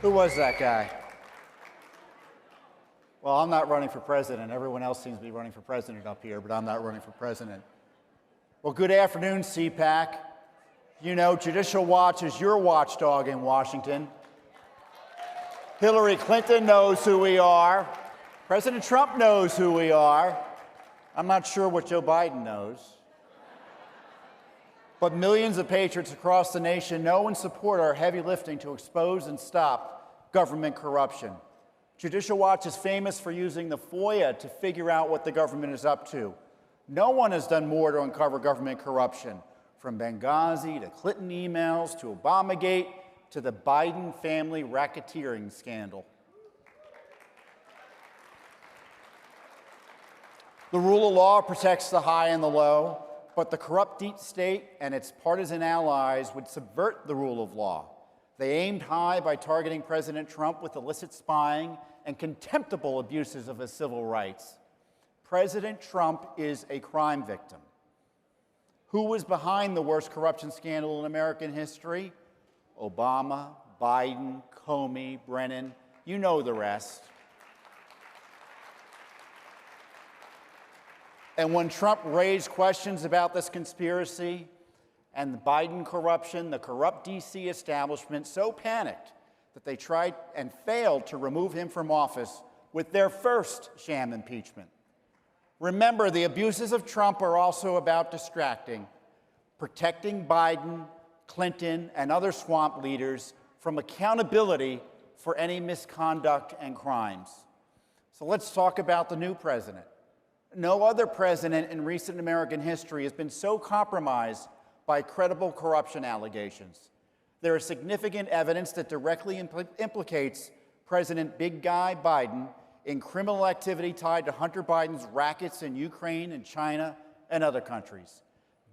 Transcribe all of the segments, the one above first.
Who was that guy? Well, I'm not running for president. Everyone else seems to be running for president up here, but I'm not running for president. Well, good afternoon, CPAC. You know, Judicial Watch is your watchdog in Washington. Hillary Clinton knows who we are. President Trump knows who we are. I'm not sure what Joe Biden knows. But millions of patriots across the nation know and support our heavy lifting to expose and stop government corruption. Judicial Watch is famous for using the FOIA to figure out what the government is up to. No one has done more to uncover government corruption, from Benghazi to Clinton emails to Obamagate to the Biden family racketeering scandal. The rule of law protects the high and the low, but the corrupt deep state and its partisan allies would subvert the rule of law. They aimed high by targeting President Trump with illicit spying and contemptible abuses of his civil rights. President Trump is a crime victim. Who was behind the worst corruption scandal in American history? Obama, Biden, Comey, Brennan, you know the rest. And when Trump raised questions about this conspiracy and the Biden corruption, the corrupt DC establishment so panicked that they tried and failed to remove him from office with their first sham impeachment. Remember, the abuses of Trump are also about distracting, protecting Biden, Clinton, and other swamp leaders from accountability for any misconduct and crimes. So let's talk about the new president. No other president in recent American history has been so compromised by credible corruption allegations. There is significant evidence that directly implicates President Big Guy Biden in criminal activity tied to Hunter Biden's rackets in Ukraine and China and other countries.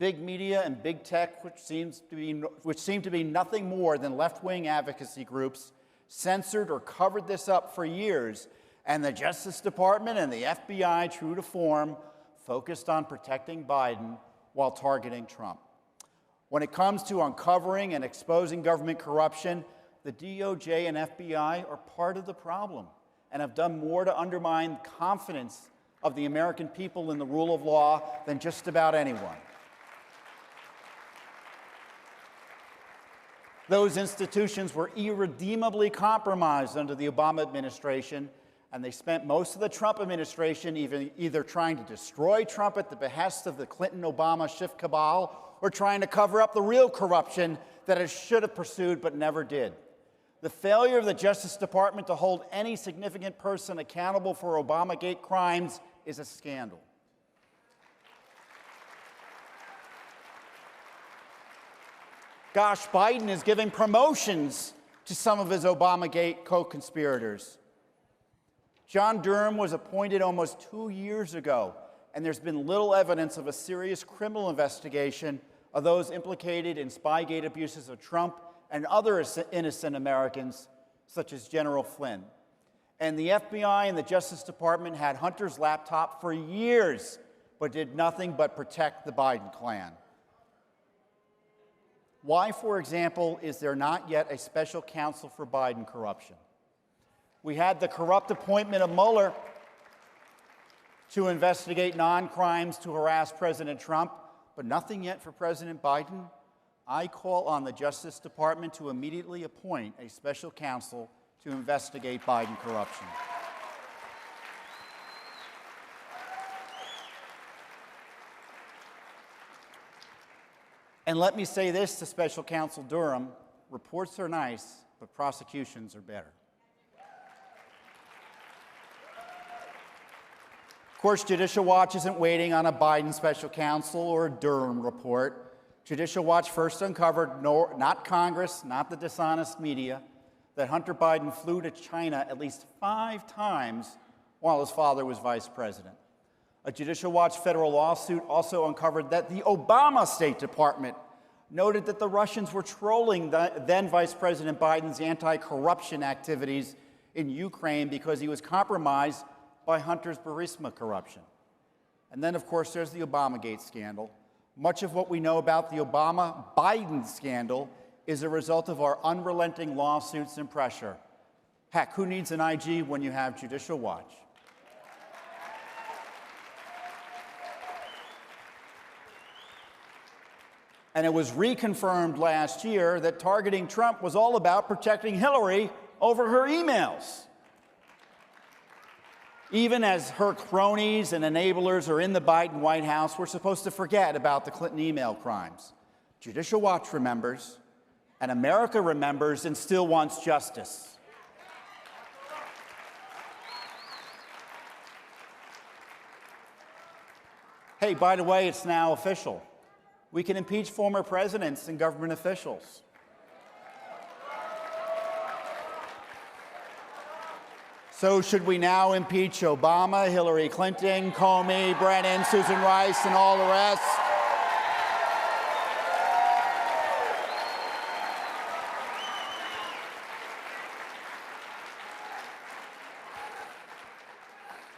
Big media and big tech, which seem to be nothing more than left-wing advocacy groups, censored or covered this up for years, and the Justice Department and the FBI, true to form, focused on protecting Biden while targeting Trump. When it comes to uncovering and exposing government corruption, the DOJ and FBI are part of the problem and have done more to undermine confidence of the American people in the rule of law than just about anyone. Those institutions were irredeemably compromised under the Obama administration, and they spent most of the Trump administration either trying to destroy Trump at the behest of the Clinton-Obama Schiff cabal or trying to cover up the real corruption that it should have pursued but never did. The failure of the Justice Department to hold any significant person accountable for Obamagate crimes is a scandal. Gosh, Biden is giving promotions to some of his Obamagate co-conspirators. John Durham was appointed almost 2 years ago, and there's been little evidence of a serious criminal investigation of those implicated in Spygate abuses of Trump and other innocent Americans, such as General Flynn. And the FBI and the Justice Department had Hunter's laptop for years, but did nothing but protect the Biden clan. Why, for example, is there not yet a special counsel for Biden corruption? We had the corrupt appointment of Mueller to investigate non-crimes to harass President Trump, but nothing yet for President Biden. I call on the Justice Department to immediately appoint a special counsel to investigate Biden corruption. And let me say this to Special Counsel Durham: reports are nice, but prosecutions are better. Of course, Judicial Watch isn't waiting on a Biden special counsel or a Durham report. Judicial Watch first uncovered, not Congress, not the dishonest media, that Hunter Biden flew to China at least 5 times while his father was vice president. A Judicial Watch federal lawsuit also uncovered that the Obama State Department noted that the Russians were trolling then Vice President Biden's anti-corruption activities in Ukraine because he was compromised by Hunter's Burisma corruption. And then, of course, there's the Obamagate scandal. Much of what we know about the Obama-Biden scandal is a result of our unrelenting lawsuits and pressure. Heck, who needs an IG when you have Judicial Watch? And it was reconfirmed last year that targeting Trump was all about protecting Hillary over her emails. Even as her cronies and enablers are in the Biden White House, we're supposed to forget about the Clinton email crimes. Judicial Watch remembers, and America remembers and still wants justice. Hey, by the way, it's now official. We can impeach former presidents and government officials. So should we now impeach Obama, Hillary Clinton, Comey, Brennan, Susan Rice, and all the rest?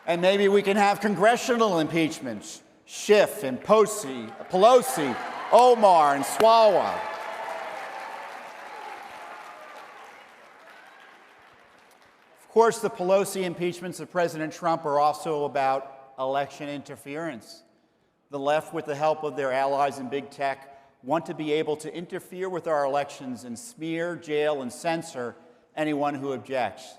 And maybe we can have congressional impeachments. Schiff and Pelosi, Omar and Swalwell. Of course, the Pelosi impeachments of President Trump are also about election interference. The left, with the help of their allies in big tech, want to be able to interfere with our elections and smear, jail, and censor anyone who objects.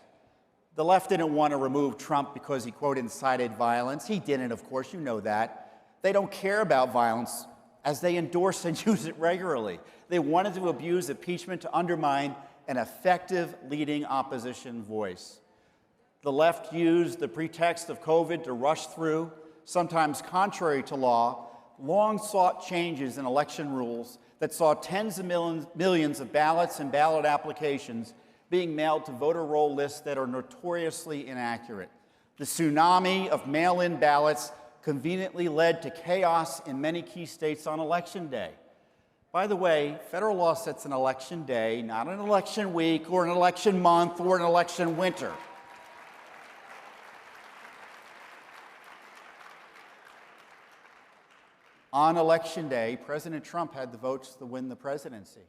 The left didn't want to remove Trump because he, quote, incited violence. He didn't, of course, you know that. They don't care about violence as they endorse and use it regularly. They wanted to abuse impeachment to undermine an effective leading opposition voice. The left used the pretext of COVID to rush through, sometimes contrary to law, long-sought changes in election rules that saw tens of millions of ballots and ballot applications being mailed to voter roll lists that are notoriously inaccurate. The tsunami of mail-in ballots conveniently led to chaos in many key states on Election Day. By the way, federal law sets an election day, not an election week or an election month or an election winter. On Election Day, President Trump had the votes to win the presidency.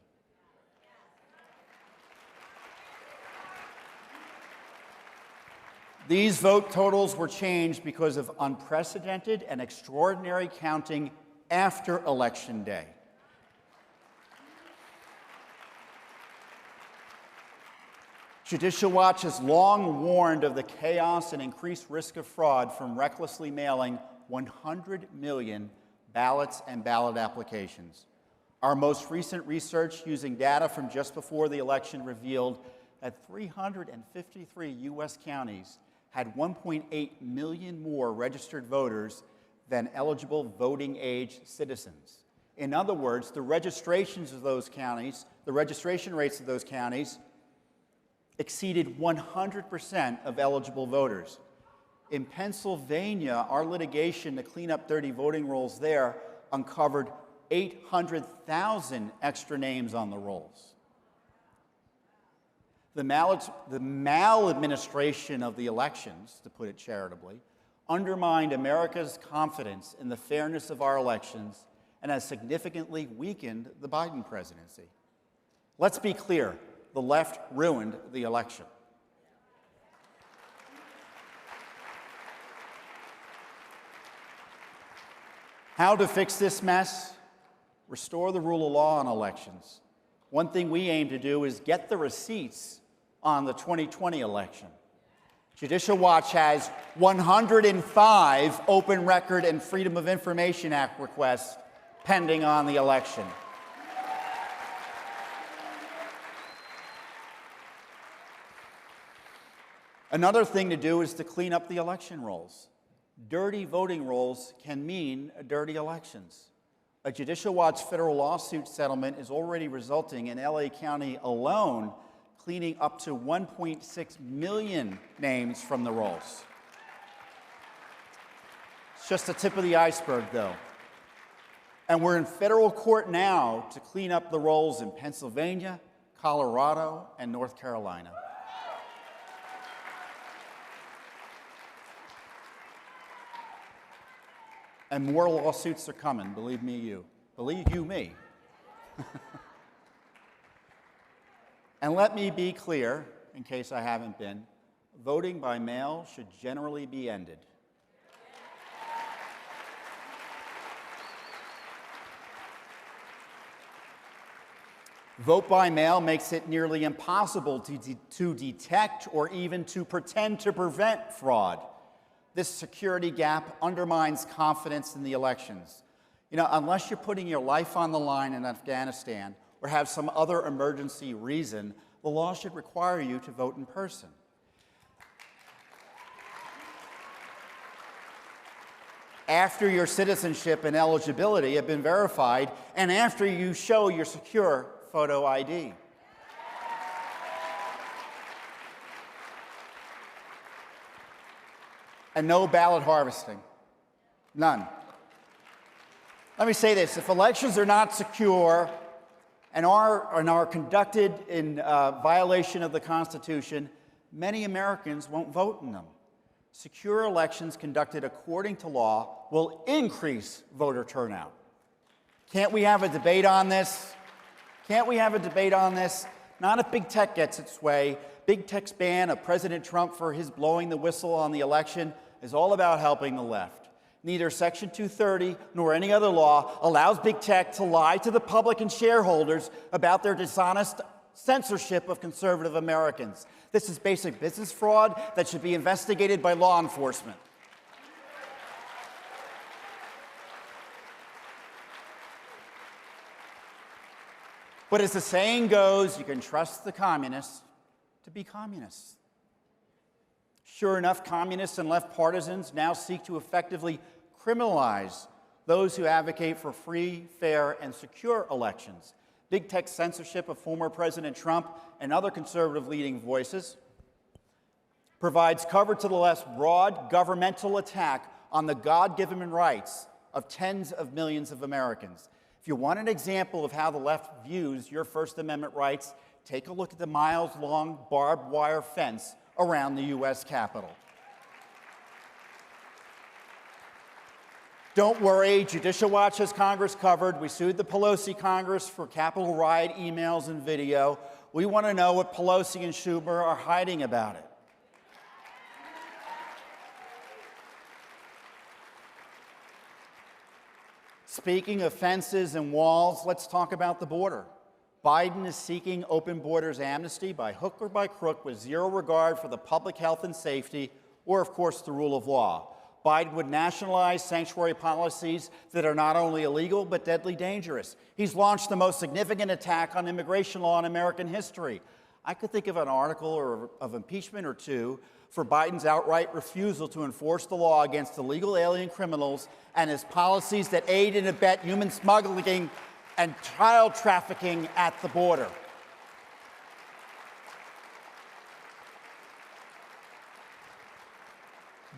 These vote totals were changed because of unprecedented and extraordinary counting after Election Day. Judicial Watch has long warned of the chaos and increased risk of fraud from recklessly mailing 100 million ballots and ballot applications. Our most recent research using data from just before the election revealed that 353 U.S. counties had 1.8 million more registered voters than eligible voting age citizens. In other words, the registration rates of those counties exceeded 100% of eligible voters. In Pennsylvania, our litigation to clean up dirty voting rolls there uncovered 800,000 extra names on the rolls. The maladministration of the elections, to put it charitably, undermined America's confidence in the fairness of our elections and has significantly weakened the Biden presidency. Let's be clear, the left ruined the election. How to fix this mess? Restore the rule of law on elections. One thing we aim to do is get the receipts on the 2020 election. Judicial Watch has 105 Open Record and Freedom of Information Act requests pending on the election. Another thing to do is to clean up the election rolls. Dirty voting rolls can mean dirty elections. A Judicial Watch federal lawsuit settlement is already resulting in LA County alone cleaning up to 1.6 million names from the rolls. It's just the tip of the iceberg, though. And we're in federal court now to clean up the rolls in Pennsylvania, Colorado, and North Carolina. And more lawsuits are coming, believe me, you. Believe you me. And let me be clear, in case I haven't been, voting by mail should generally be ended. Vote by mail makes it nearly impossible to detect or even to pretend to prevent fraud. This security gap undermines confidence in the elections. You know, unless you're putting your life on the line in Afghanistan or have some other emergency reason, the law should require you to vote in person. After your citizenship and eligibility have been verified, and after you show your secure photo ID. And no ballot harvesting. None. Let me say this, if elections are not secure and are conducted in violation of the Constitution, many Americans won't vote in them. Secure elections conducted according to law will increase voter turnout. Can't we have a debate on this? Can't we have a debate on this? Not if big tech gets its way. Big tech's ban of President Trump for his blowing the whistle on the election is all about helping the left. Neither Section 230 nor any other law allows big tech to lie to the public and shareholders about their dishonest censorship of conservative Americans. This is basic business fraud that should be investigated by law enforcement. But as the saying goes, you can trust the communists to be communists. Sure enough, communists and left partisans now seek to effectively criminalize those who advocate for free, fair, and secure elections. Big tech censorship of former President Trump and other conservative leading voices provides cover to the left's broad governmental attack on the God-given rights of tens of millions of Americans. If you want an example of how the left views your First Amendment rights, take a look at the miles-long barbed wire fence around the U.S. Capitol. Don't worry, Judicial Watch has Congress covered. We sued the Pelosi Congress for Capitol riot emails and video. We want to know what Pelosi and Schumer are hiding about it. Speaking of fences and walls, let's talk about the border. Biden is seeking open borders amnesty by hook or by crook with zero regard for the public health and safety or, of course, the rule of law. Biden would nationalize sanctuary policies that are not only illegal but deadly dangerous. He's launched the most significant attack on immigration law in American history. I could think of an article or of impeachment or two for Biden's outright refusal to enforce the law against illegal alien criminals and his policies that aid and abet human smuggling and child trafficking at the border.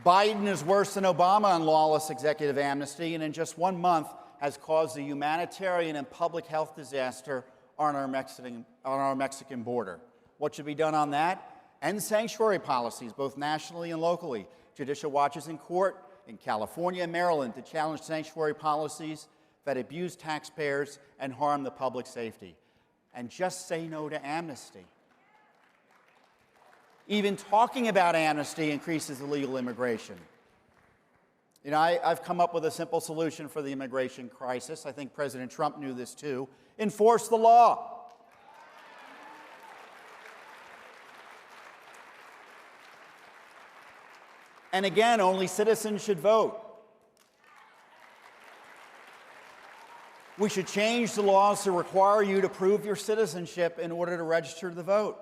Biden is worse than Obama on lawless executive amnesty, and in just 1 month has caused a humanitarian and public health disaster on our Mexican border. What should be done on that? End sanctuary policies, both nationally and locally. Judicial Watch is in court in California and Maryland to challenge sanctuary policies that abuse taxpayers and harm the public safety. And just say no to amnesty. Even talking about amnesty increases illegal immigration. You know, I've come up with a simple solution for the immigration crisis. I think President Trump knew this too. Enforce the law. And again, only citizens should vote. We should change the laws to require you to prove your citizenship in order to register to vote.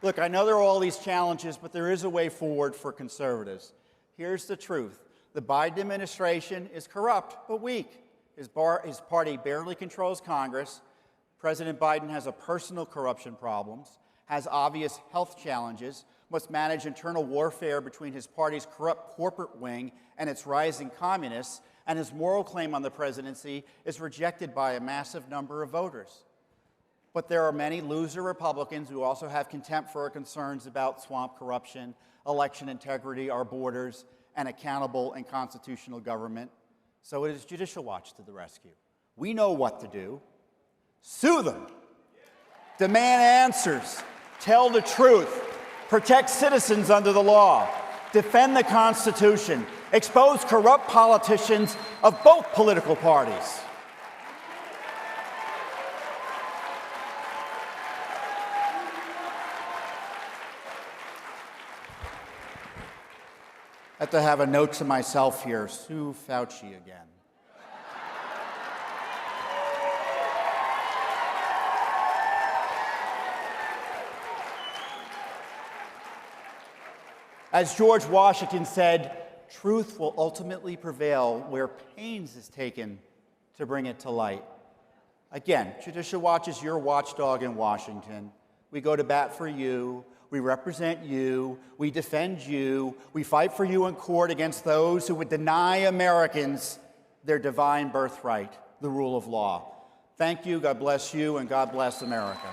Look, I know there are all these challenges, but there is a way forward for conservatives. Here's the truth. The Biden administration is corrupt, but weak. His party barely controls Congress. President Biden has personal corruption problems, has obvious health challenges, must manage internal warfare between his party's corrupt corporate wing and its rising communists, and his moral claim on the presidency is rejected by a massive number of voters. But there are many loser Republicans who also have contempt for our concerns about swamp corruption, election integrity, our borders, and accountable and constitutional government. So it is Judicial Watch to the rescue. We know what to do. Sue them. Demand answers. Tell the truth. Protect citizens under the law. Defend the Constitution. Expose corrupt politicians of both political parties. I have to have a note to myself here. Sue Fauci again. As George Washington said, truth will ultimately prevail where pains is taken to bring it to light. Again, Judicial Watch is your watchdog in Washington. We go to bat for you. We represent you. We defend you. We fight for you in court against those who would deny Americans their divine birthright, the rule of law. Thank you. God bless you, and God bless America.